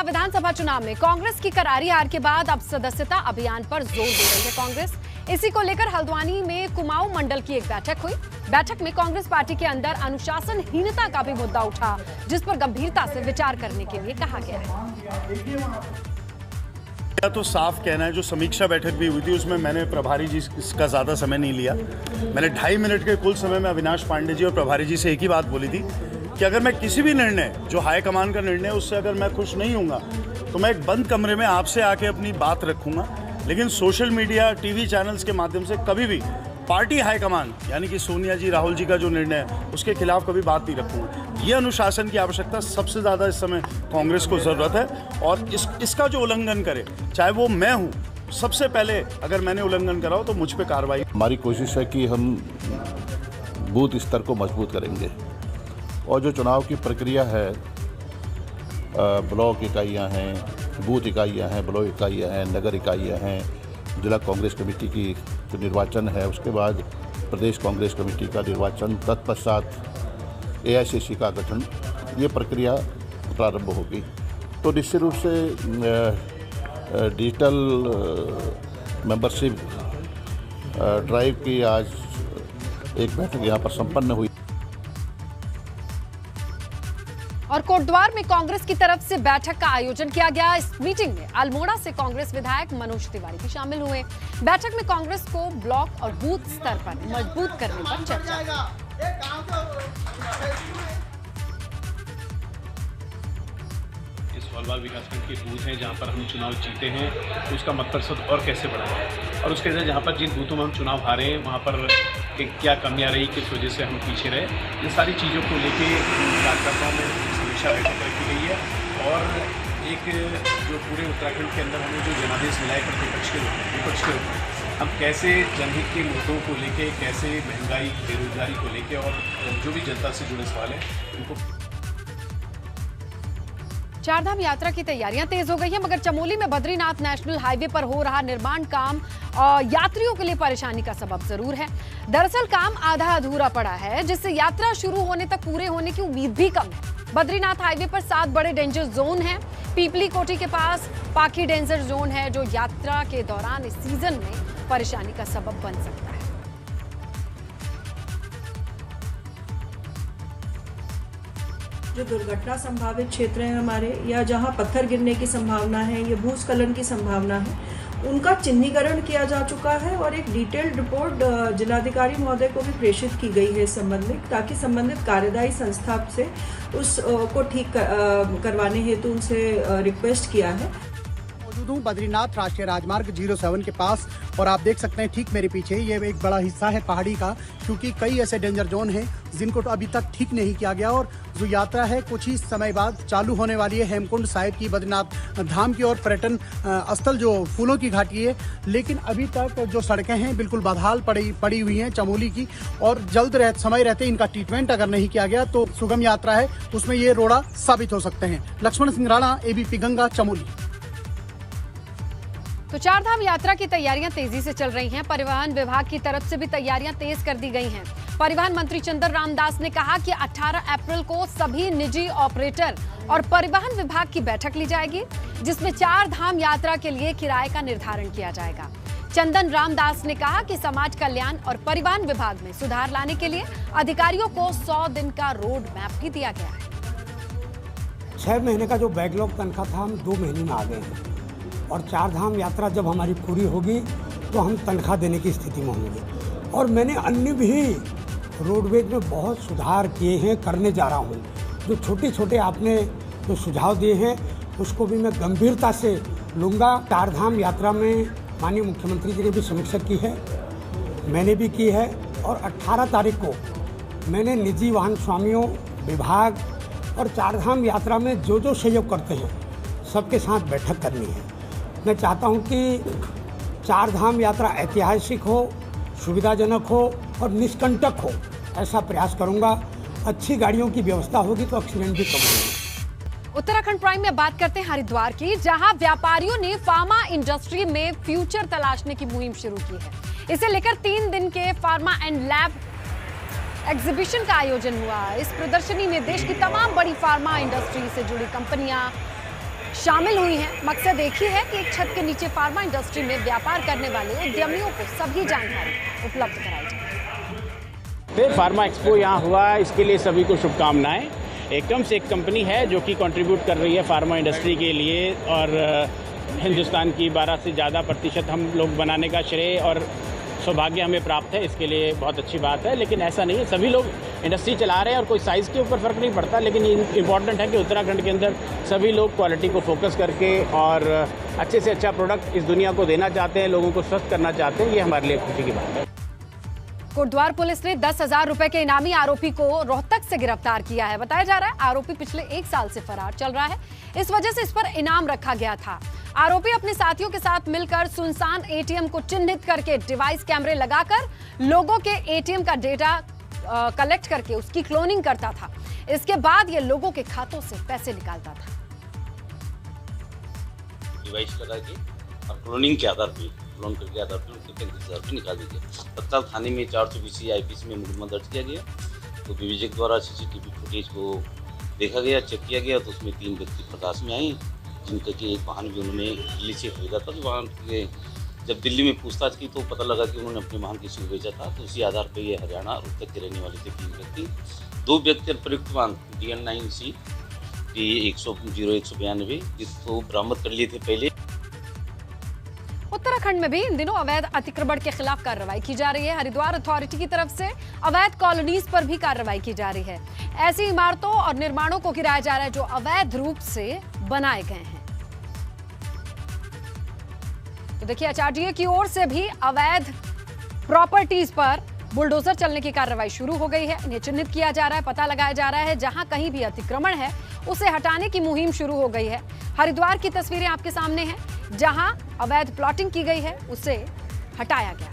विधानसभा चुनाव में कांग्रेस की करारी हार के बाद अब सदस्यता अभियान पर जोर दे रही है कांग्रेस। इसी को लेकर हल्द्वानी में कुमाऊं मंडल की एक बैठक हुई। बैठक में कांग्रेस पार्टी के अंदर अनुशासनहीनता का भी मुद्दा उठा, जिस पर गंभीरता से विचार करने के लिए कहा गया है। तो साफ कहना है, जो समीक्षा बैठक भी हुई थी उसमें मैंने प्रभारी जी का ज़्यादा समय नहीं लिया। मैंने 2.5 मिनट के कुल समय में अविनाश पांडे जी और प्रभारी जी से एक ही बात बोली थी कि अगर मैं किसी भी निर्णय, जो हाईकमान का निर्णय, उससे अगर मैं खुश नहीं हूँगा तो मैं एक बंद कमरे में आपसे आके अपनी बात रखूँगा, लेकिन सोशल मीडिया, टीवी चैनल्स के माध्यम से कभी भी पार्टी हाईकमान यानी कि सोनिया जी, राहुल जी का जो निर्णय है उसके खिलाफ कभी बात नहीं रखूँगा। ये अनुशासन की आवश्यकता सबसे ज़्यादा इस समय कांग्रेस को ज़रूरत है, और इसका जो उल्लंघन करे, चाहे वो मैं हूँ, सबसे पहले अगर मैंने उल्लंघन करा हो तो मुझ पे कार्रवाई। हमारी कोशिश है कि हम बूथ स्तर को मजबूत करेंगे, और जो चुनाव की प्रक्रिया है, ब्लॉक इकाइयाँ हैं, बूथ इकाइयाँ हैं, ब्लॉक इकाइयाँ हैं, नगर इकाइयाँ हैं, जिला कांग्रेस कमेटी की जो निर्वाचन है, उसके बाद प्रदेश कांग्रेस कमेटी का निर्वाचन, तत्पश्चात AICC का गठन, ये प्रक्रिया प्रारंभ होगी। तो निश्चित रूप से डिजिटल मेंबरशिप ड्राइव की आज एक बैठक यहाँ पर संपन्न हुई। और कोटद्वार में कांग्रेस की तरफ से बैठक का आयोजन किया गया। इस मीटिंग में अल्मोड़ा से कांग्रेस विधायक मनोज तिवारी भी शामिल हुए। बैठक में कांग्रेस को ब्लॉक और बूथ स्तर पर मजबूत करने पर चर्चा। इस वालवाल विकासखंड के बूथ हैं जहां पर हम चुनाव जीते हैं, तो उसका मतप्रतिशत और कैसे बढ़ाएं, और उसके साथ जहां पर जिन बूथों में हम चुनाव हारे हैं वहां पर क्या कमियां रही, किस वजह से हम पीछे रहे, इन सारी चीज़ों को लेके कार्यकर्ताओं में समीक्षा बैठक रखी गई है। और एक जो पूरे उत्तराखंड के अंदर हमें जो जनादेश मिला है विपक्ष के रूप में, हम कैसे जनहित के मुद्दों को लेके, कैसे महंगाई, बेरोजगारी को लेके और जो भी जनता से जुड़े सवाल हैं उनको। चारधाम यात्रा की तैयारियां तेज हो गई हैं, मगर चमोली में बद्रीनाथ नेशनल हाईवे पर हो रहा निर्माण काम यात्रियों के लिए परेशानी का सबब जरूर है। दरअसल काम आधा अधूरा पड़ा है, जिससे यात्रा शुरू होने तक पूरे होने की उम्मीद भी कम है। बद्रीनाथ हाईवे पर 7 बड़े डेंजर जोन हैं। पीपली कोठी के पास पाखी डेंजर जोन है, जो यात्रा के दौरान इस सीजन में परेशानी का सबब बन सकता है। जो दुर्घटना संभावित क्षेत्र हैं हमारे, या जहां पत्थर गिरने की संभावना है, या भूस्खलन की संभावना है, उनका चिन्हीकरण किया जा चुका है और एक डिटेल्ड रिपोर्ट जिलाधिकारी महोदय को भी प्रेषित की गई है इस संबंध में, ताकि संबंधित कार्यदायी संस्था से उसको ठीक करवाने हेतु उनसे रिक्वेस्ट किया है। मौजूद हूँ बद्रीनाथ राष्ट्रीय राजमार्ग 07 के पास, और आप देख सकते हैं ठीक मेरे पीछे ये एक बड़ा हिस्सा है पहाड़ी का, क्योंकि कई ऐसे डेंजर जोन हैं जिनको तो अभी तक ठीक नहीं किया गया, और जो यात्रा है कुछ ही समय बाद चालू होने वाली है हेमकुंड साहिब की, बद्रीनाथ धाम की, और पर्यटन स्थल जो फूलों की घाटी है। लेकिन अभी तक जो सड़कें हैं बिल्कुल बदहाल पड़ी हुई हैं चमोली की, और जल्द समय रहते इनका ट्रीटमेंट अगर नहीं किया गया तो सुगम यात्रा है उसमें ये रोड़ा साबित हो सकते हैं। लक्ष्मण सिंह राणा, ABP गंगा, चमोली। तो चारधाम यात्रा की तैयारियां तेजी से चल रही हैं। परिवहन विभाग की तरफ से भी तैयारियां तेज कर दी गई हैं। परिवहन मंत्री चंदन रामदास ने कहा कि 18 अप्रैल को सभी निजी ऑपरेटर और परिवहन विभाग की बैठक ली जाएगी, जिसमें चारधाम यात्रा के लिए किराए का निर्धारण किया जाएगा। चंदन रामदास ने कहा कि समाज कल्याण और परिवहन विभाग में सुधार लाने के लिए अधिकारियों को 100 दिन का रोड मैप भी दिया गया है। 6 महीने का जो बैकलॉग तनख्वाह था, हम 2 महीने में आ गए हैं, और चारधाम यात्रा जब हमारी पूरी होगी तो हम तनख्वाह देने की स्थिति में होंगे। और मैंने अन्य भी रोडवेज में बहुत सुधार किए हैं, करने जा रहा हूँ। जो छोटे छोटे आपने जो सुझाव दिए हैं उसको भी मैं गंभीरता से लूँगा। चारधाम यात्रा में माननीय मुख्यमंत्री जी ने भी समीक्षा की है, मैंने भी की है, और 18 तारीख को मैंने निजी वाहन स्वामियों, विभाग और चारधाम यात्रा में जो जो सहयोग करते हैं सबके साथ बैठक करनी है। मैं चाहता हूं कि चारधाम यात्रा ऐतिहासिक हो, सुविधाजनक हो और निष्कंटक हो, ऐसा प्रयास करूंगा। अच्छी गाड़ियों की व्यवस्था होगी तो एक्सीडेंट भी कम होंगे। उत्तराखंड प्राइम में बात करते हैं हरिद्वार की, जहां व्यापारियों ने फार्मा इंडस्ट्री में फ्यूचर तलाशने की मुहिम शुरू की है। इसे लेकर 3 दिन के फार्मा एंड लैब एग्जीबिशन का आयोजन हुआ। इस प्रदर्शनी में देश की तमाम बड़ी फार्मा इंडस्ट्री से जुड़ी कंपनियां शामिल हुई हैं। मकसद एक ही है कि एक छत के नीचे फार्मा इंडस्ट्री में व्यापार करने वाले उद्यमियों को सभी जानकारी उपलब्ध कराई जाए। फार्मा एक्सपो यहाँ हुआ, इसके लिए सभी को शुभकामनाएं। एकम से एक कंपनी है जो कि कंट्रीब्यूट कर रही है फार्मा इंडस्ट्री के लिए, और हिंदुस्तान की 12 से ज़्यादा प्रतिशत हम लोग बनाने का श्रेय और सौभाग्य हमें प्राप्त है। इसके लिए बहुत अच्छी बात है। लेकिन ऐसा नहीं है, सभी लोग इंडस्ट्री चला रहे हैं और कोई साइज़ के ऊपर फ़र्क नहीं पड़ता। लेकिन इम्पॉर्टेंट है कि उत्तराखंड के अंदर सभी लोग क्वालिटी को फोकस करके और अच्छे से अच्छा प्रोडक्ट इस दुनिया को देना चाहते हैं, लोगों को स्वस्थ करना चाहते हैं। ये हमारे लिए खुशी की बात है। कोटद्वार पुलिस ने 10,000 रुपए के इनामी आरोपी को रोहतक से गिरफ्तार किया है। बताया जा रहा है आरोपी पिछले 1 साल से फरार चल रहा है, इस वजह से इस पर इनाम रखा गया था। आरोपी अपने साथियों के साथ मिलकर सुनसान एटीएम को चिन्हित करके डिवाइस कैमरे लगाकर लोगों के एटीएम का डेटा कलेक्ट करके उसकी क्लोनिंग करता था। इसके बाद ये लोगों के खातों से पैसे निकालता था। डिवाइस लगा के और क्लोनिंग के आधार पे क्लोन करके आधार पे उसके 35,000 रुपये निकाल दीजिए। तत्काल थाने में 420 IPC में मुकदमा दर्ज किया गया। तो विवेचक द्वारा CCTV फुटेज को देखा गया, चेक किया गया, तो उसमें 3 व्यक्ति प्रकाश में आए, जिनका कि एक वाहन भी उन्होंने दिल्ली से खरीदा था। तो वाहन के जब दिल्ली में पूछताछ की तो पता लगा कि उन्होंने अपने वाहन किसी को बेचा था। तो उसी आधार पर ये हरियाणा रोहतक के रहने वाले थे 3 व्यक्ति। 2 व्यक्ति प्रयुक्त वाहन DN9C P100-192 जिसको बरामद कर लिए थे पहले। उत्तराखंड में भी इन दिनों अवैध अतिक्रमण के खिलाफ कार्रवाई की जा रही है। हरिद्वार अथॉरिटी की तरफ से अवैध कॉलोनीज पर भी कार्रवाई की जा रही है। ऐसी इमारतों और निर्माणों को गिराया जा रहा है जो अवैध रूप से बनाए गए हैं। तो देखिए, HRDA की ओर से भी अवैध प्रॉपर्टीज पर बुलडोजर चलने की कार्रवाई शुरू हो गई है। इन्हें चिन्हित किया जा रहा है, पता लगाया जा रहा है। जहां कहीं भी अतिक्रमण है उसे हटाने की मुहिम शुरू हो गई है। हरिद्वार की तस्वीरें आपके सामने हैं, जहां अवैध प्लॉटिंग की गई है उसे हटाया गया।